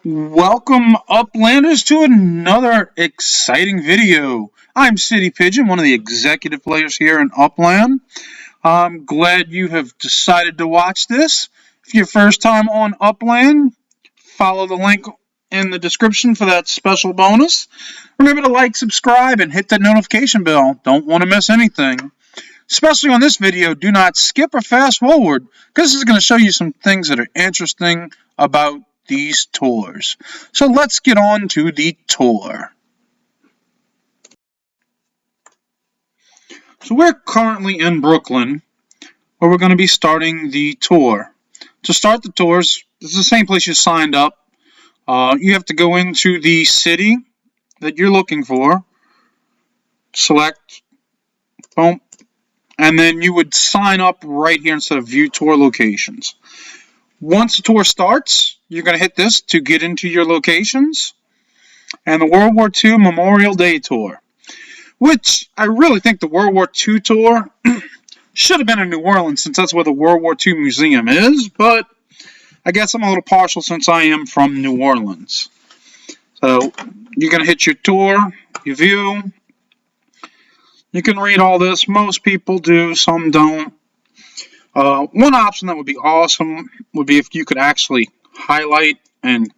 Welcome, Uplanders, to another exciting video. I'm City Pigeon, one of the executive players here in Upland. I'm glad you have decided to watch this. If you're first time on Upland, follow the link in the description for that special bonus. Remember to like, subscribe, and hit that notification bell. Don't want to miss anything. Especially on this video, do not skip or fast forward, because this is going to show you some things that are interesting about these tours. So let's get on to the tour. So we're currently in Brooklyn, where we're going to be starting the tour. To start the tours, this is the same place you signed up. You have to go into the city that you're looking for, select, boom, and then you would sign up right here instead of view tour locations. Once the tour starts, you're going to hit this to get into your locations. And the World War II Memorial Day Tour, which I really think the World War II tour should have been in New Orleans since that's where the World War II Museum is, but I guess I'm a little partial since I am from New Orleans. So you're going to hit your tour, your view. You can read all this. Most people do, some don't. One option that would be awesome would be if you could actually highlight and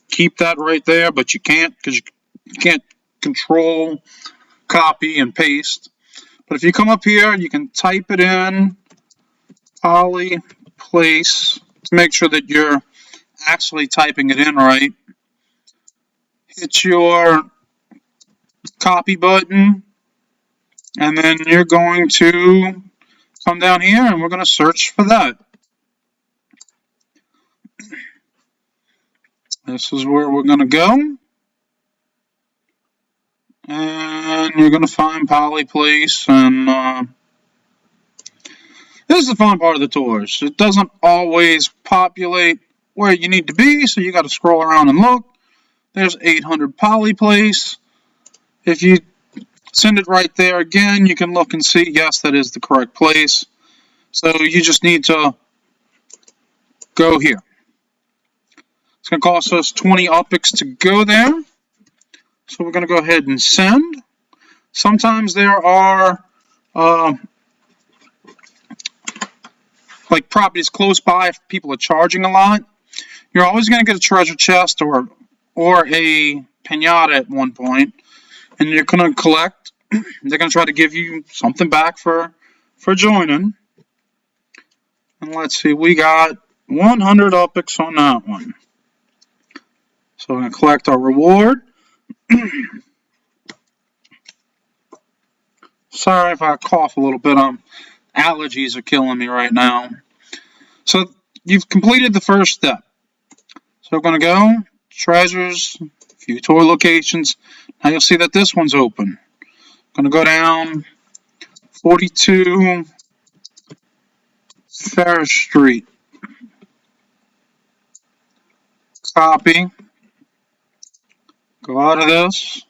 keep that right there, but you can't because you can't control, copy, and paste. But if you come up here, you can type it in, poly, place, to make sure that you're actually typing it in right. Hit your copy button, and then you're going to come down here and we're going to search for that. This is where we're going to go. And you're going to find Poly Place. And this is the fun part of the tours. It doesn't always populate where you need to be, so you got to scroll around and look. There's 800 Poly Place. If you send it right there again, you can look and see, yes, that is the correct place. So you just need to go here. It's going to cost us 20 UPIX to go there. So we're going to go ahead and send. Sometimes there are like properties close by if people are charging a lot. You're always going to get a treasure chest or a pinata at one point. And you're going to collect. They're going to try to give you something back for joining. And let's see, we got 100 UPIX on that one. So we're going to collect our reward. Sorry if I cough a little bit. Allergies are killing me right now. So you've completed the first step. So we're going to go, treasures, view tour locations. Now you'll see that this one's open. Going to go down 42 Ferris Street. Copy. Go out of this.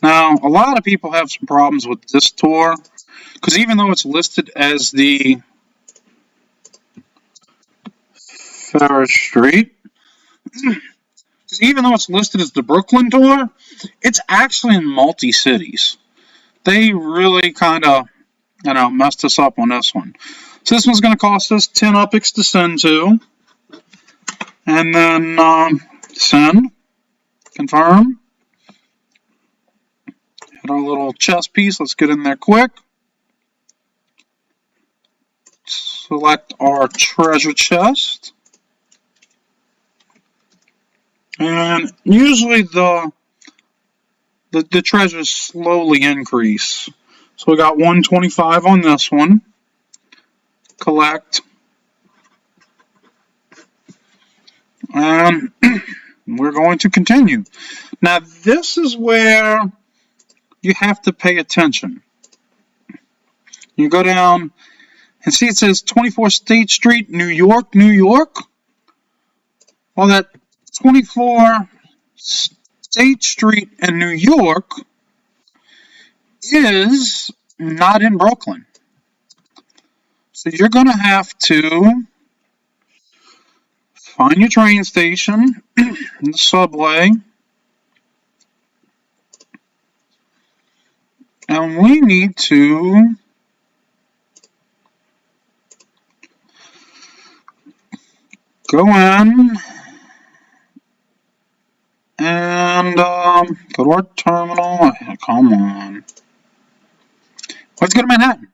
Now, a lot of people have some problems with this tour because even though it's listed as the Ferris Street, even though it's listed as the Brooklyn tour, it's actually in multi-cities. They really kind of, messed us up on this one. So this one's going to cost us 10 UPIX to send to. And then send, confirm. Hit our little chest piece. Let's get in there quick. Select our treasure chest. And usually the treasures slowly increase. So we got 125 on this one. Collect. And we're going to continue. Now this is where you have to pay attention. You go down and see it says 24 State Street, New York, New York. Well, that 24 State Street in New York is not in Brooklyn. So you're going to have to Find your train station, the subway, and we need to go in and go to our terminal. Come on. Let's go to Manhattan.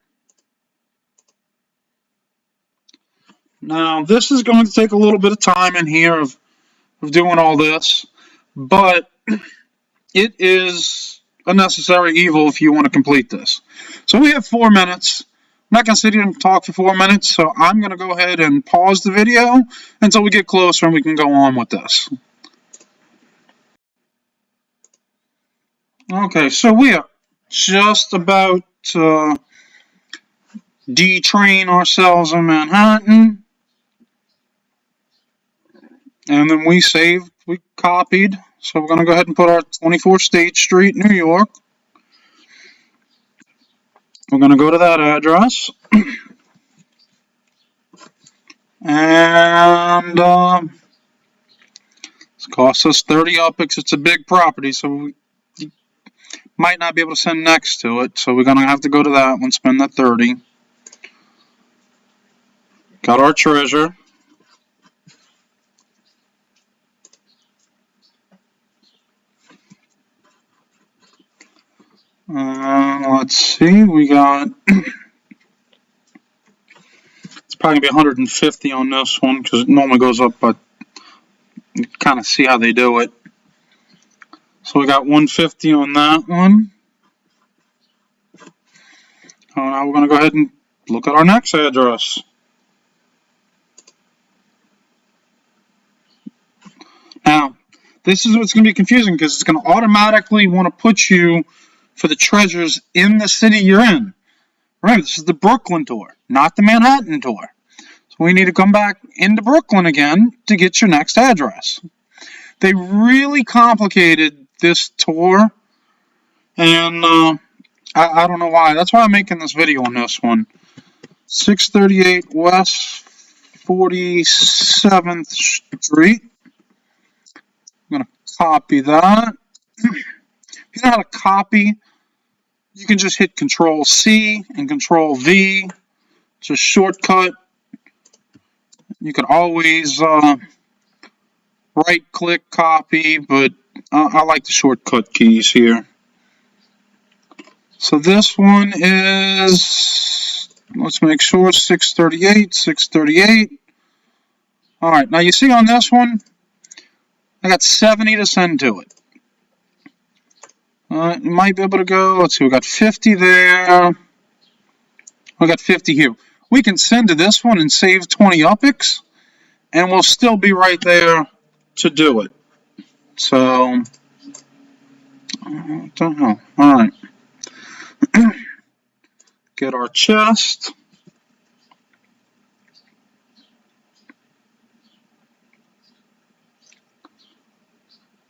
Now, this is going to take a little bit of time in here of doing all this, but it is a necessary evil if you want to complete this. So we have 4 minutes. I'm not going to sit here and talk for 4 minutes, so I'm going to go ahead and pause the video until we get closer and we can go on with this. Okay, so we are just about to detrain ourselves in Manhattan. And then we saved, we copied. So we're going to go ahead and put our 24 State Street, New York. We're going to go to that address. And it costs us 30 UPIX. It's a big property, so we might not be able to send next to it. So we're going to have to go to that one, spend that 30. Got our treasure. Let's see, we got, it's probably going to be 150 on this one, because it normally goes up, but you kind of see how they do it. So we got 150 on that one. Now we're going to go ahead and look at our next address. Now, this is what's going to be confusing, because it's going to automatically want to put you for the treasures in the city you're in. Remember, this is the Brooklyn tour, not the Manhattan tour. So we need to come back into Brooklyn again to get your next address. They really complicated this tour, and I don't know why. That's why I'm making this video on this one. 638 West 47th Street. I'm going to copy that. If you know how to copy, you can just hit Control-C and Control-V. It's a shortcut. You can always right-click copy, but I like the shortcut keys here. So this one is, let's make sure, 638, 638. All right, now you see on this one, I got 70 to send to it. You might be able to go, let's see, we got 50 there. We got 50 here. We can send to this one and save 20 UPIX, and we'll still be right there to do it. So, what the hell? All right. Get our chest.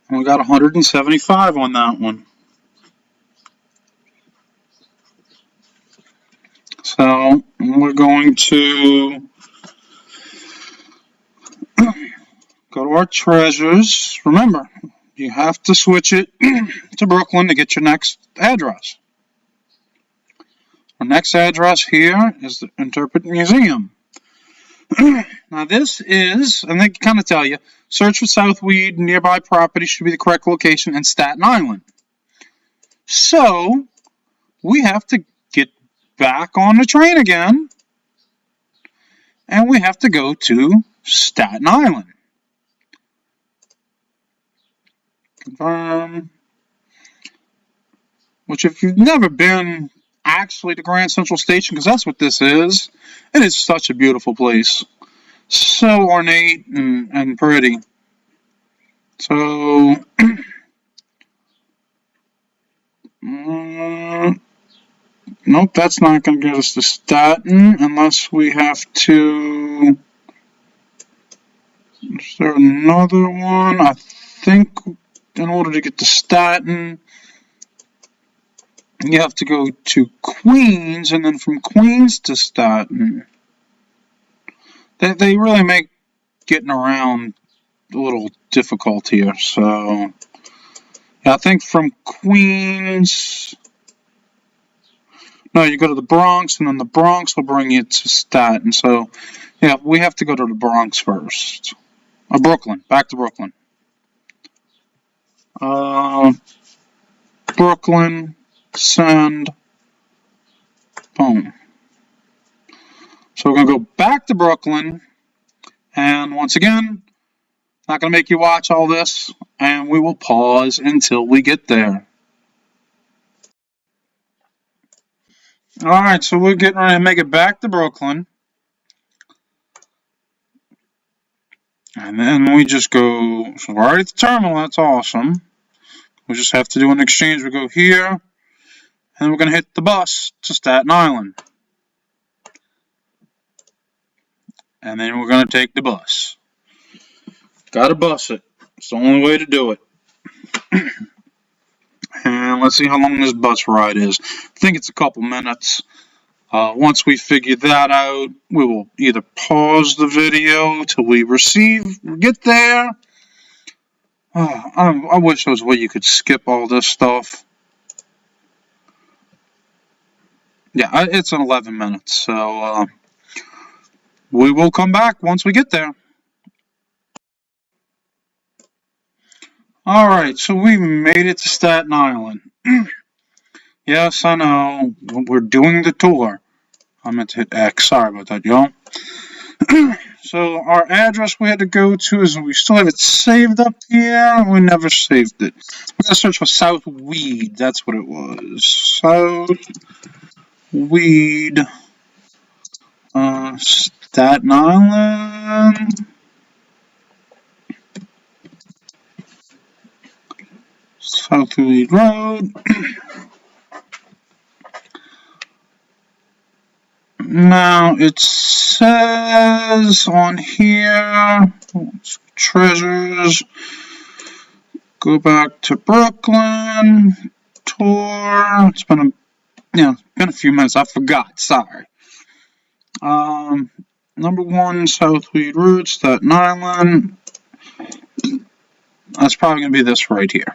And we got 175 on that one. So we're going to go to our treasures. Remember, you have to switch it to Brooklyn to get your next address. Our next address here is the Interpret Museum. Now this is, and they kind of tell you, search for Southweed, nearby property should be the correct location in Staten Island. So, we have to get back on the train again, and we have to go to Staten Island. Confirm. Which if you've never been actually to Grand Central Station, because that's what this is, it is such a beautiful place. So ornate and pretty. So, nope, that's not going to get us to Staten unless we have to. Is there another one? I think in order to get to Staten, you have to go to Queens, and then from Queens to Staten. They really make getting around a little difficult here. So, yeah, I think from Queens... No, you go to the Bronx, and then the Bronx will bring you to Staten. So, yeah, we have to go to the Bronx first. Or Brooklyn. Back to Brooklyn. Brooklyn. Send. Boom. So we're going to go back to Brooklyn. And once again, not going to make you watch all this. And we will pause until we get there. Alright, so we're getting ready to make it back to Brooklyn. And then we just go, so we're already at the terminal, that's awesome. We just have to do an exchange. We go here, and then we're going to hit the bus to Staten Island. And then we're going to take the bus. Gotta bus it. It's the only way to do it. And let's see how long this bus ride is. I think it's a couple minutes. Once we figure that out, we will either pause the video till we get there. I wish there was a way you could skip all this stuff. Yeah, it's 11 minutes, so we will come back once we get there. Alright, so we made it to Staten Island. Yes, I know, we're doing the tour. I meant to hit X, sorry about that, y'all. So our address we had to go to is, we still have it saved up here. We never saved it. We gotta search for South Weed, that's what it was. South Weed, Staten Island. South Weed Road. Now it says on here, treasures, go back to Brooklyn, tour. It's been a few minutes. I forgot. Sorry. Number 1, South Weed Road, Staten Island. That's probably going to be this right here.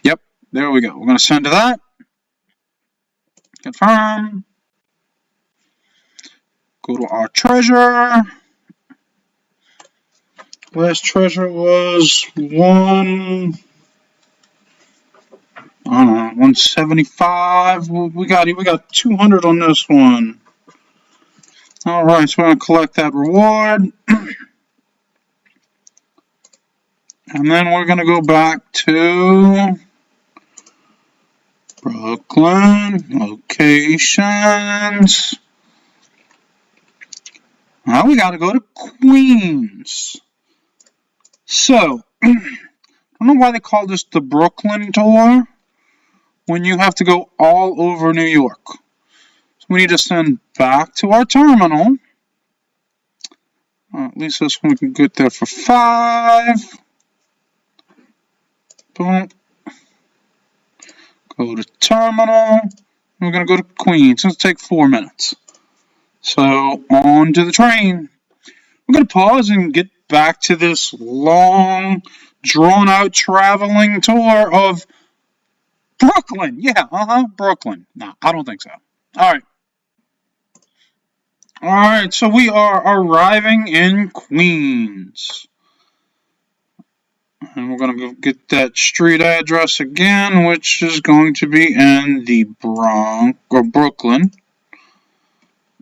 Yep, there we go. We're going to send to that. Confirm. Go to our treasure. Last treasure was 175. We got 200 on this one. All right, so we're gonna collect that reward, and then we're gonna go back to Brooklyn locations. Now we gotta go to Queens. So, I don't know why they call this the Brooklyn tour when you have to go all over New York. So we need to send back to our terminal. At least this one we can get there for 5. Boom. Go to terminal. We're going to go to Queens. It's going to take 4 minutes. So, on to the train. We're going to pause and get back to this long, drawn-out traveling tour of Brooklyn. Yeah, Brooklyn. No, I don't think so. Alright. Alright, so we are arriving in Queens. And we're going to go get that street address again, which is going to be in the Bronx, or Brooklyn.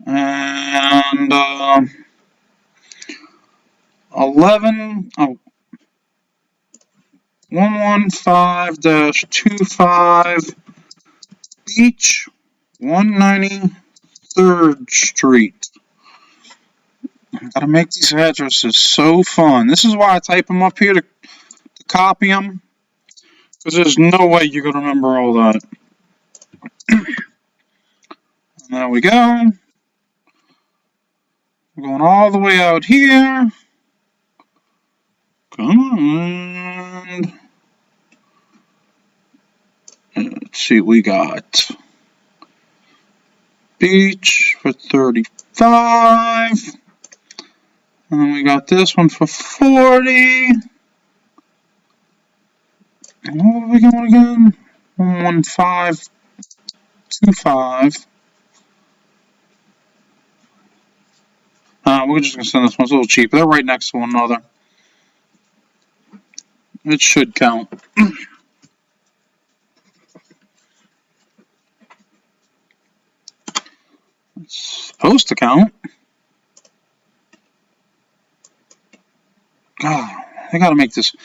And 115-25 Beach, 193rd Street. I gotta make these addresses so fun. This is why I type them up here to copy them, because there's no way you're gonna remember all that. And there we go. We're going all the way out here. Come on. Let's see what we got. Beach for 35. And then we got this one for 40. And what are we going again? 11525. We're just going to send this one. It's a little cheaper. They're right next to one another. It should count. It's supposed to count. God, I gotta make this.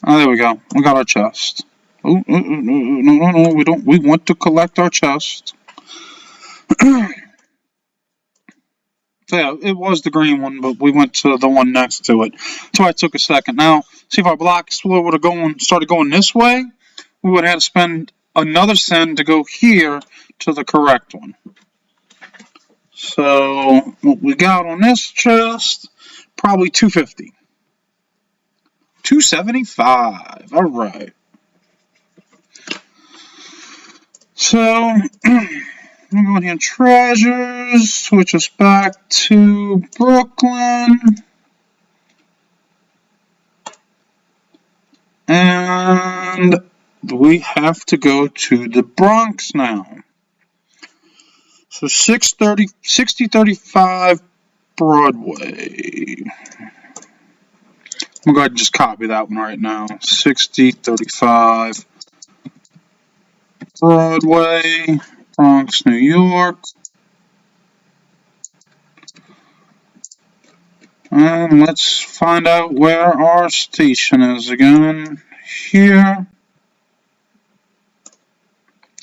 Oh, there we go. We got our chest. Oh, no, we don't. We want to collect our chest. So yeah, it was the green one, but we went to the one next to it. That's why it took a second. Now, see if our block explorer would have started going this way, we would have had to spend another send to go here to the correct one. So what we got on this chest, probably 250. 275. All right. So we're going here, treasures, switch us back to Brooklyn. And we have to go to the Bronx now. So 6035 Broadway. I'm going to go ahead and just copy that one right now. 6035 Broadway, Bronx, New York. And let's find out where our station is again. Here.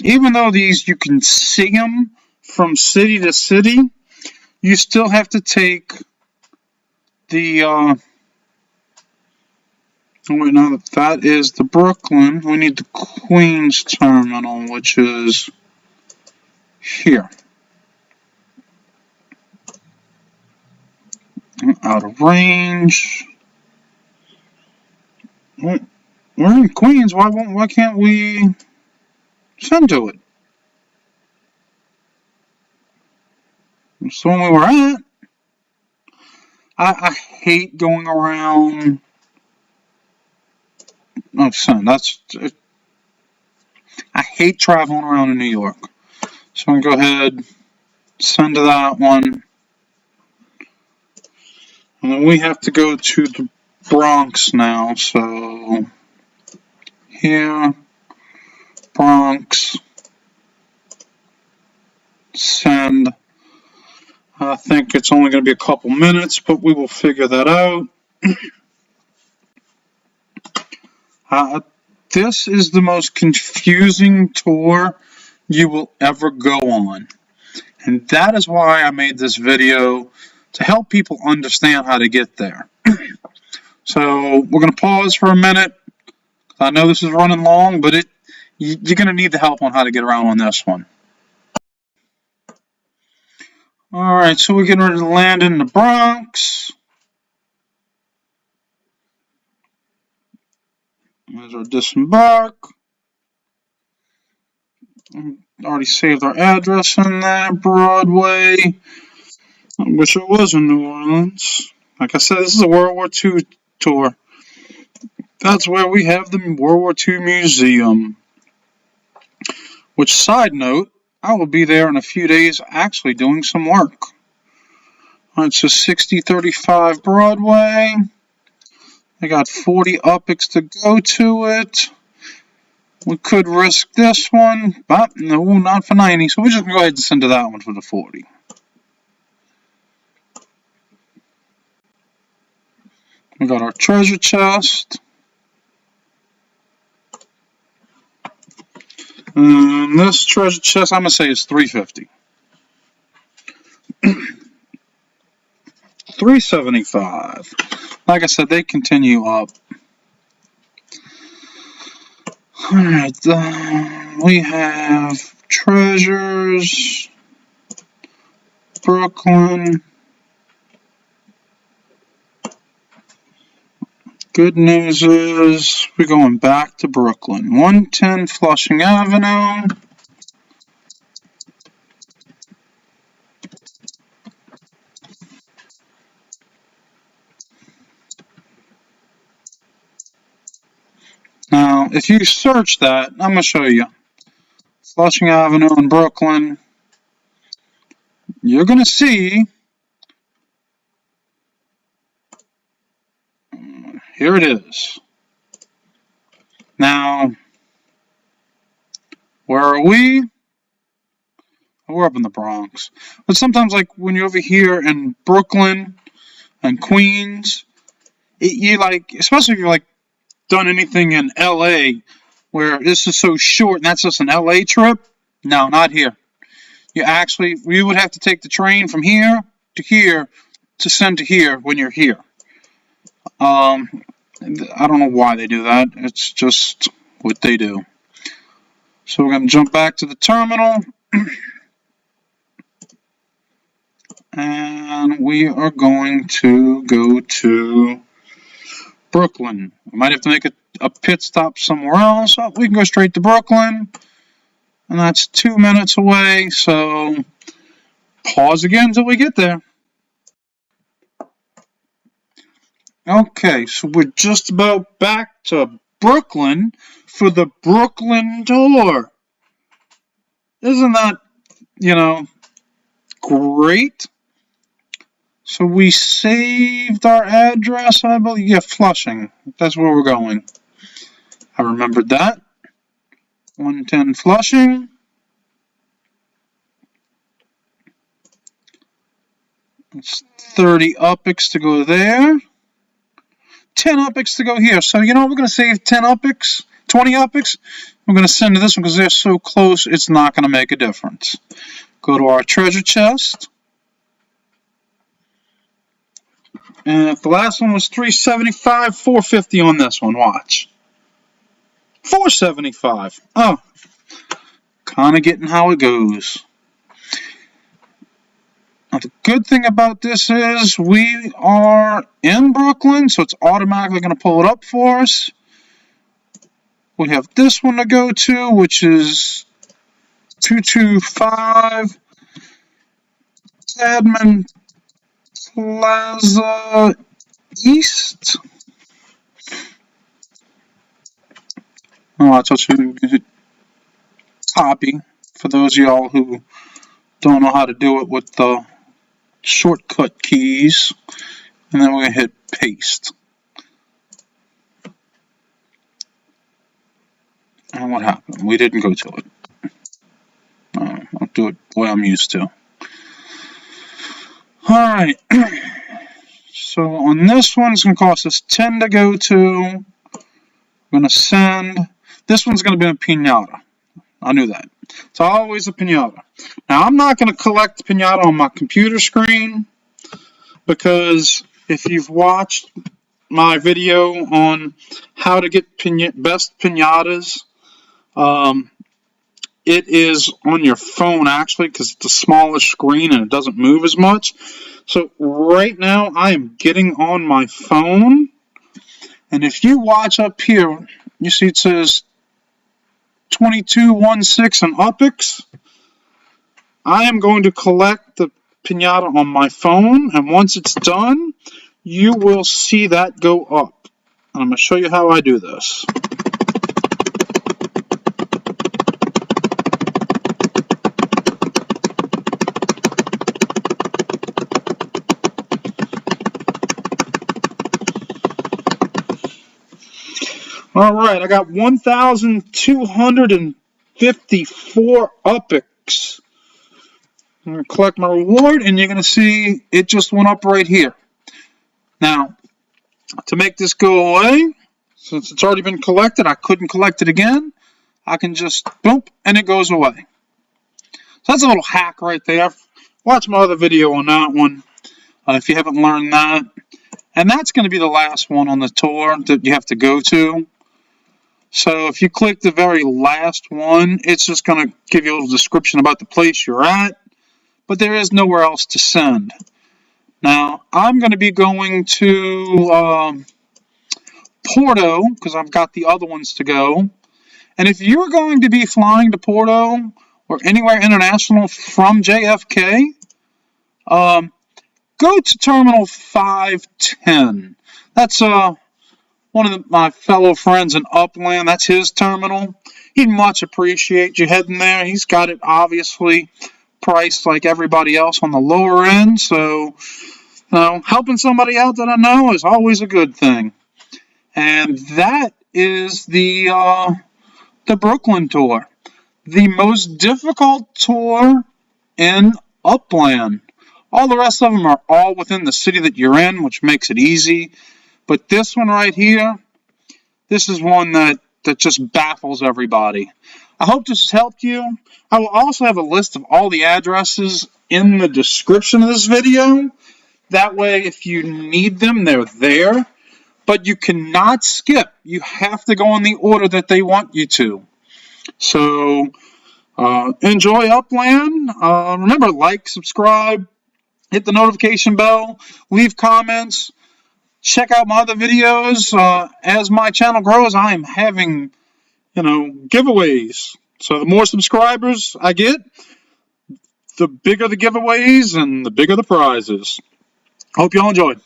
Even though these, you can see them from city to city, you still have to take the, wait, no, that is the Brooklyn. We need the Queens terminal, which is here. Out of range. We're in Queens. Why can't we send to it? It's the one we were at. I hate going around. Oh, son, I hate traveling around in New York. So I'm going to go ahead, send to that one. And then we have to go to the Bronx now. So here, Bronx, send. I think it's only going to be a couple minutes, but we will figure that out. This is the most confusing tour you will ever go on. And that is why I made this video, to help people understand how to get there. So we're going to pause for a minute. I know this is running long, but you're going to need the help on how to get around on this one. Alright, so we're getting ready to land in the Bronx. There's our disembark. Already saved our address in there, Broadway. I wish it was in New Orleans. Like I said, this is a World War II tour. That's where we have the World War II Museum. Which, side note, I will be there in a few days actually doing some work. Alright, so 6035 Broadway. I got 40 UPX to go to it. We could risk this one, but no, not for 90. So we're just going to go ahead and send to that one for the 40. We got our treasure chest. And this treasure chest, I'm going to say is 350. 375. Like I said, they continue up. Alright, we have treasures, Brooklyn. Good news is we're going back to Brooklyn. 110 Flushing Avenue. Now, if you search that, I'm going to show you. Flushing Avenue in Brooklyn. You're going to see, here it is. Now, where are we? We're up in the Bronx. But sometimes, like, when you're over here in Brooklyn and Queens, you like, especially if you're like done anything in LA, where this is so short and that's just an LA trip. No, not here. We would have to take the train from here to send to here when you're here. I don't know why they do that. It's just what they do. So we're going to jump back to the terminal. And we are going to go to Brooklyn. We might have to make a pit stop somewhere else. Oh, we can go straight to Brooklyn. And that's 2 minutes away. So pause again until we get there. Okay, so we're just about back to Brooklyn for the Brooklyn tour. Isn't that, great? So we saved our address, I believe. Yeah, Flushing. That's where we're going. I remembered that. 110 Flushing. It's 30 UPIX to go there. 10 UPIX to go here. So, we're going to save 10 UPIX, 20 UPIX. We're going to send to this one because they're so close, it's not going to make a difference. Go to our treasure chest. And if the last one was $375, $450 on this one. Watch. $475. Oh, kind of getting how it goes. Now, the good thing about this is we are in Brooklyn, so it's automatically going to pull it up for us. We have this one to go to, which is 225 Admin Plaza East. Oh, I thought you could copy for those of y'all who don't know how to do it with the shortcut keys, and then we're going to hit paste. And what happened? We didn't go to it. I'll do it the way I'm used to. Alright, so on this one, it's going to cost us 10 to go to. We're going to send. This one's going to be a piñata. I knew that. It's always a piñata. Now, I'm not going to collect piñata on my computer screen because if you've watched my video on how to get best piñatas, it is on your phone actually because it's the smallest screen and it doesn't move as much. So right now I am getting on my phone, and if you watch up here, you see it says 2216 and UPIX. I am going to collect the piñata on my phone, and once it's done, you will see that go up. And I'm going to show you how I do this. Alright, I got 1,254 UPIX. I'm going to collect my reward, and you're going to see it just went up right here. Now, to make this go away, since it's already been collected, I couldn't collect it again. I can just boom, and it goes away. So that's a little hack right there. Watch my other video on that one if you haven't learned that. And that's going to be the last one on the tour that you have to go to. So if you click the very last one, it's just going to give you a little description about the place you're at. But there is nowhere else to send. Now, I'm going to be going to Porto, because I've got the other ones to go. And if you're going to be flying to Porto or anywhere international from JFK, go to Terminal 510. That's one of my fellow friends in Upland. That's his terminal. He'd much appreciate you heading there. He's got it obviously priced like everybody else on the lower end. So, helping somebody out that I know is always a good thing. And that is the Brooklyn tour. The most difficult tour in Upland. All the rest of them are all within the city that you're in, which makes it easy. But this one right here, this is one that just baffles everybody. I hope this has helped you. I will also have a list of all the addresses in the description of this video. That way, if you need them, they're there. But you cannot skip. You have to go in the order that they want you to. So, enjoy Upland. Remember, like, subscribe, hit the notification bell, leave comments. Check out my other videos. As my channel grows, I am having, giveaways. So the more subscribers I get, the bigger the giveaways and the bigger the prizes. Hope you all enjoyed.